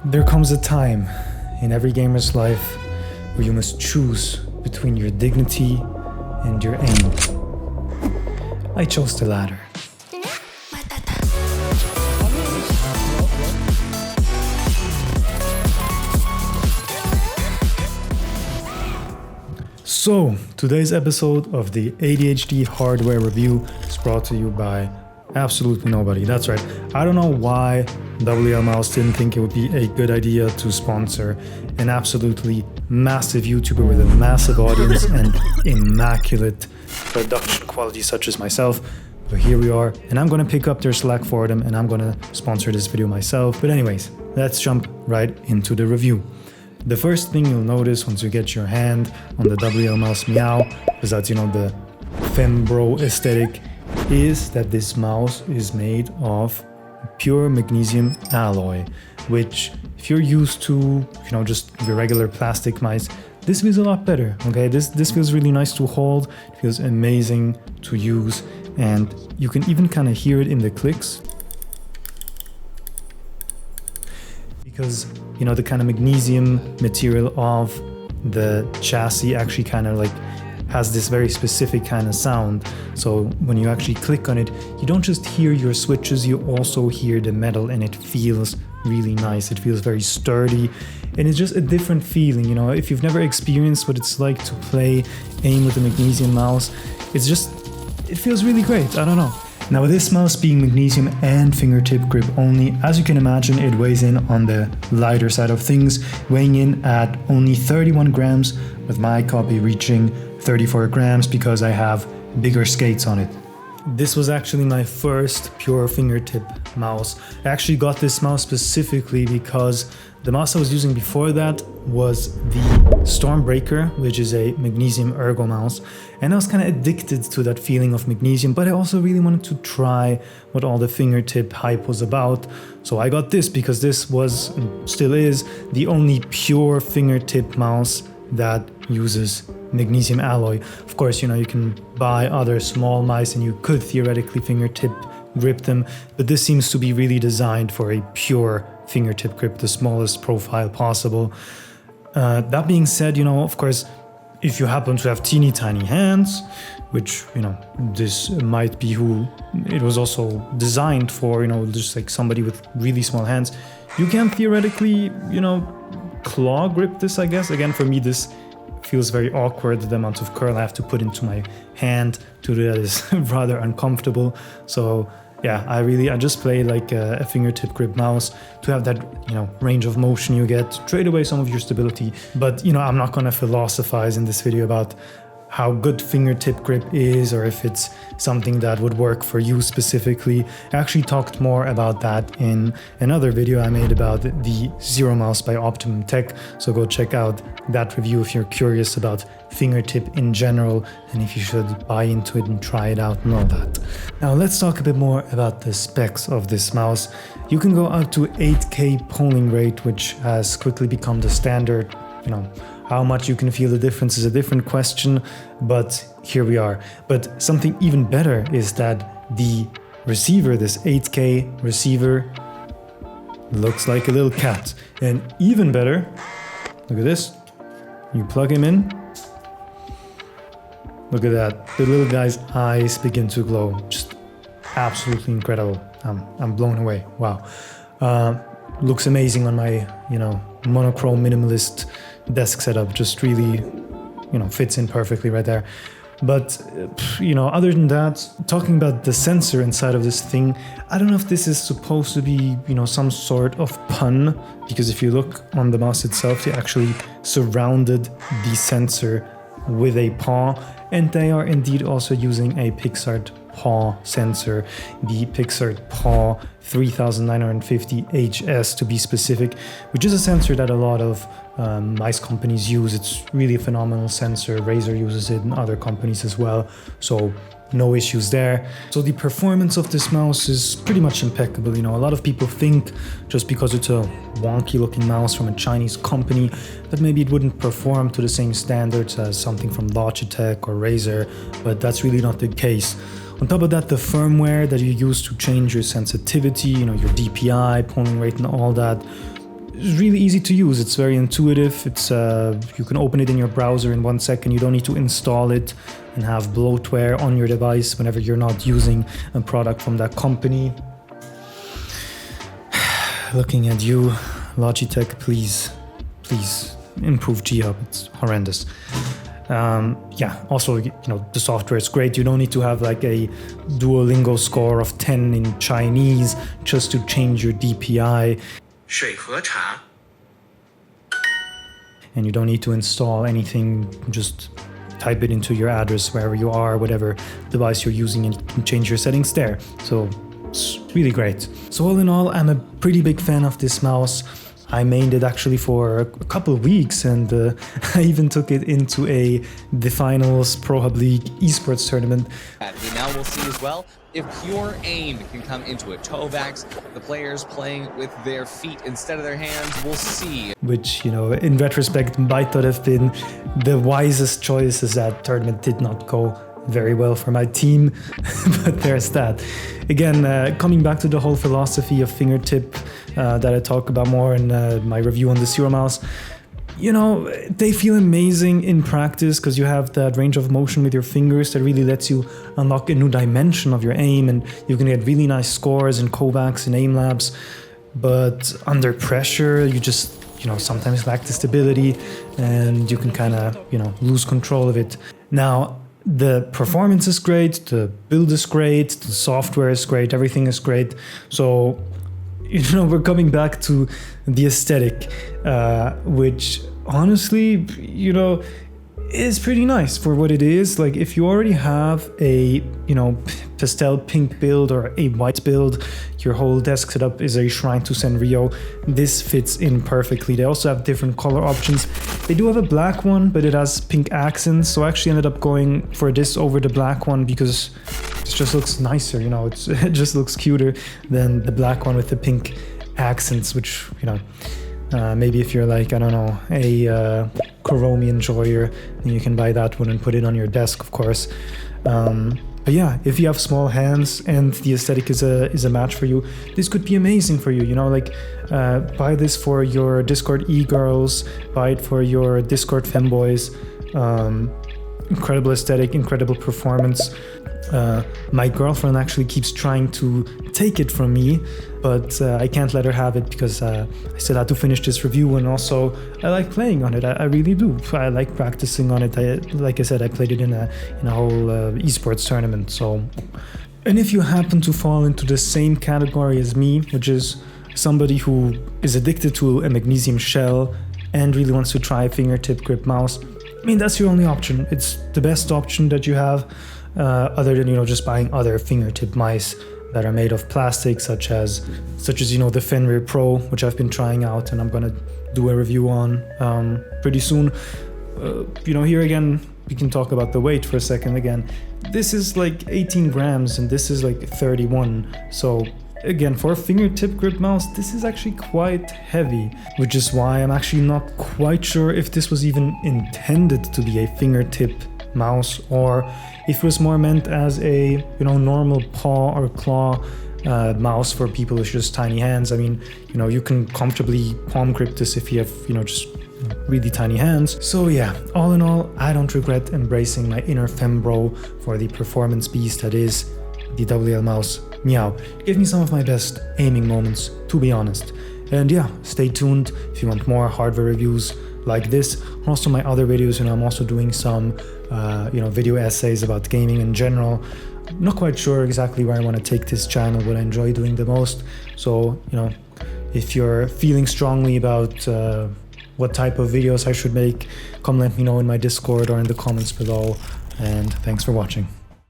There comes a time in every gamer's life where you must choose between your dignity and your aim. I chose the latter. So, today's episode of the ADHD hardware review is brought to you by absolutely nobody. That's right. I don't know why WLmouse didn't think it would be a good idea to sponsor an absolutely massive YouTuber with a massive audience and immaculate production quality such as myself. But here we are, and I'm gonna pick up their slack for them and I'm gonna sponsor this video myself. But anyways, let's jump right into the review. The first thing you'll notice once you get your hand on the WLmouse Meow, because that's, the Femboy aesthetic, is that this mouse is made of pure magnesium alloy, which if you're used to, just your regular plastic mice, this feels a lot better, okay? This feels really nice to hold, it feels amazing to use, and you can even kind of hear it in the clicks. Because, the kind of magnesium material of the chassis actually kind of has this very specific kind of sound. So when you actually click on it, you don't just hear your switches, you also hear the metal, and it feels really nice. It feels very sturdy, and it's just a different feeling. If you've never experienced what it's like to aim with a magnesium mouse, it feels really great. I don't know. Now, with this mouse being magnesium and fingertip grip only, as you can imagine, it weighs in on the lighter side of things, weighing in at only 31 grams, with my copy reaching 34 grams because I have bigger skates on it. This was actually my first pure fingertip mouse. I actually got this mouse specifically because the mouse I was using before that was the Stormbreaker, which is a magnesium ergo mouse. And I was kind of addicted to that feeling of magnesium, but I also really wanted to try what all the fingertip hype was about. So I got this because this was, and still is, the only pure fingertip mouse that uses magnesium alloy. Of course, you can buy other small mice and you could theoretically fingertip grip them, but this seems to be really designed for a pure fingertip grip, the smallest profile possible. That being said, of course, if you happen to have teeny tiny hands, which, this might be who it was also designed for, just like somebody with really small hands, you can theoretically, claw grip this, I guess. Again, for me, this feels very awkward. The amount of curl I have to put into my hand to do that is rather uncomfortable. So yeah, I just play like a fingertip grip mouse to have that, range of motion you get, trade away some of your stability. But, I'm not gonna philosophize in this video about how good fingertip grip is or if it's something that would work for you specifically. I actually talked more about that in another video I made about the Zero Mouse by Optimum Tech, so go check out that review if you're curious about fingertip in general and if you should buy into it and try it out and all that. Now let's talk a bit more about the specs of this mouse. You can go up to 8K polling rate, which has quickly become the standard. How much you can feel the difference is a different question, but here we are. But something even better is that the receiver, this 8K receiver, looks like a little cat. And even better, look at this. You plug him in. Look at that. The little guy's eyes begin to glow. Just absolutely incredible. I'm blown away. Wow. Looks amazing on my, monochrome minimalist desk setup. Just really, fits in perfectly right there. But, other than that, talking about the sensor inside of this thing, I don't know if this is supposed to be, some sort of pun, because if you look on the mouse itself, they actually surrounded the sensor with a paw, and they are indeed also using a Pixart paw sensor, the Pixart paw 3950 HS to be specific, which is a sensor that a lot of mice companies use. It's really a phenomenal sensor. Razer uses it and other companies as well, so no issues there. So the performance of this mouse is pretty much impeccable. A lot of people think just because it's a wonky looking mouse from a Chinese company that maybe it wouldn't perform to the same standards as something from Logitech or Razer, but that's really not the case. On top of that, the firmware that you use to change your sensitivity, your DPI, polling rate and all that, really easy to use. It's very intuitive. It's you can open it in your browser in 1 second. You don't need to install it and have bloatware on your device whenever you're not using a product from that company. Looking at you, Logitech, please improve G-Hub. It's horrendous. Yeah, also, the software is great. You don't need to have like a Duolingo score of 10 in Chinese just to change your DPI. 水和茶 And you don't need to install anything, just type it into your address wherever you are, whatever device you're using, and you can change your settings there. So it's really great. So all in all, I'm a pretty big fan of this mouse. I mained it actually for a couple of weeks, and I even took it into the finals Pro Hub League esports tournament. Now we'll see as well if pure aim can come into it. Tovax, the players playing with their feet instead of their hands, we'll see. Which, in retrospect, might not have been the wisest choice, as that tournament did not go very well for my team, but there's that. Again, coming back to the whole philosophy of Fingertip that I talk about more in my review on the WLmouse, they feel amazing in practice because you have that range of motion with your fingers that really lets you unlock a new dimension of your aim, and you can get really nice scores in Kovacs and aim labs. But under pressure, you just sometimes lack the stability, and you can kind of lose control of it. Now, the performance is great, the build is great, the software is great, everything is great. So, we're coming back to the aesthetic, which honestly, is pretty nice for what it is. Like, if you already have a, pastel pink build or a white build, your whole desk setup is a Shrine to Senryo, this fits in perfectly. They also have different color options. They do have a black one, but it has pink accents, so I actually ended up going for this over the black one because it just looks nicer, it just looks cuter than the black one with the pink accents, which, maybe if you're like, I don't know, a Chromie enjoyer, then you can buy that one and put it on your desk, of course. But yeah, if you have small hands and the aesthetic is a match for you, this could be amazing for you. Buy this for your Discord e-girls, buy it for your Discord femboys. Incredible aesthetic, incredible performance. My girlfriend actually keeps trying to take it from me, but I can't let her have it because I still had to finish this review, and also I like playing on it. I really do. I like practicing on it. Like I said, I played it in a whole esports tournament. So, and if you happen to fall into the same category as me, which is somebody who is addicted to a magnesium shell and really wants to try a fingertip grip mouse, that's your only option. It's the best option that you have. Other than just buying other fingertip mice that are made of plastic, such as the Fenrir Pro, which I've been trying out and I'm gonna do a review on pretty soon. Here again we can talk about the weight for a second. Again, this is like 18 grams and this is like 31, so again, for a fingertip grip mouse, this is actually quite heavy, which is why I'm actually not quite sure if this was even intended to be a fingertip mouse or if it was more meant as a normal paw or claw mouse for people with just tiny hands. You can comfortably palm grip this if you have just really tiny hands. So yeah, all in all, I don't regret embracing my inner fembro for the performance beast that is the WLmouse Meow. It gave me some of my best aiming moments, to be honest. And yeah, stay tuned if you want more hardware reviews like this. Also my other videos, I'm also doing some video essays about gaming in general. Not quite sure exactly where I want to take this channel, what I enjoy doing the most. So if you're feeling strongly about what type of videos I should make, come let me know in my Discord or in the comments below. And thanks for watching.